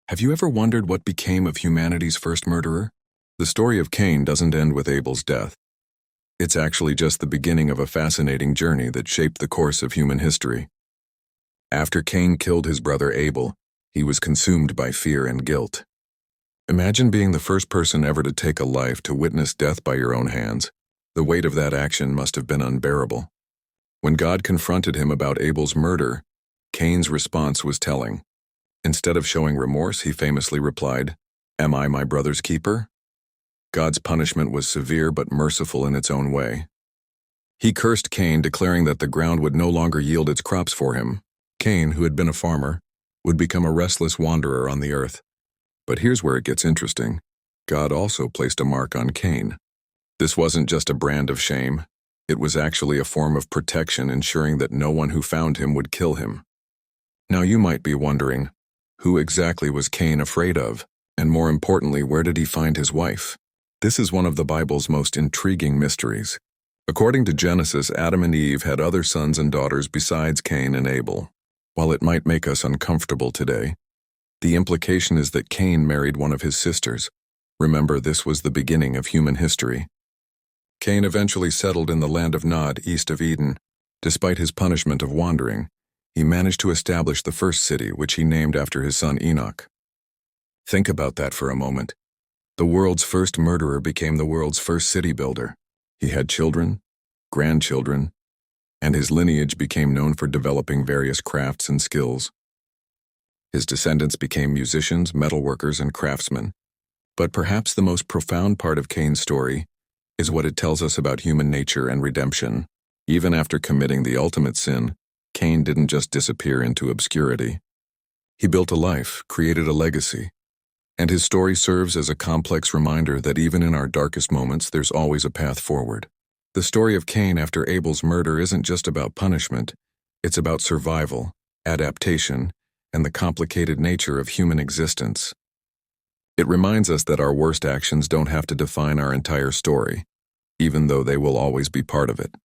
Have you ever wondered what became of humanity's first murderer? The story of Cain doesn't end with Abel's death. It's actually just the beginning of a fascinating journey that shaped the course of human history. After Cain killed his brother Abel, he was consumed by fear and guilt. Imagine being the first person ever to take a life to witness death by your own hands. The weight of that action must have been unbearable. When God confronted him about Abel's murder, Cain's response was telling. Instead of showing remorse, he famously replied, "Am I my brother's keeper?" God's punishment was severe but merciful in its own way. He cursed Cain, declaring that the ground would no longer yield its crops for him. Cain, who had been a farmer, would become a restless wanderer on the earth. But here's where it gets interesting. God also placed a mark on Cain. This wasn't just a brand of shame. It was actually a form of protection, ensuring that no one who found him would kill him. Now you might be wondering, who exactly was Cain afraid of? And more importantly, where did he find his wife? This is one of the Bible's most intriguing mysteries. According to Genesis, Adam and Eve had other sons and daughters besides Cain and Abel. While it might make us uncomfortable today, the implication is that Cain married one of his sisters. Remember, this was the beginning of human history. Cain eventually settled in the land of Nod, east of Eden. Despite his punishment of wandering, he managed to establish the first city, which he named after his son Enoch. Think about that for a moment. The world's first murderer became the world's first city builder. He had children, grandchildren, and his lineage became known for developing various crafts and skills. His descendants became musicians, metalworkers, and craftsmen. But perhaps the most profound part of Cain's story is what it tells us about human nature and redemption. Even after committing the ultimate sin, Cain didn't just disappear into obscurity. He built a life, created a legacy, and his story serves as a complex reminder that even in our darkest moments, there's always a path forward. The story of Cain after Abel's murder isn't just about punishment, it's about survival, adaptation, and the complicated nature of human existence. It reminds us that our worst actions don't have to define our entire story, even though they will always be part of it.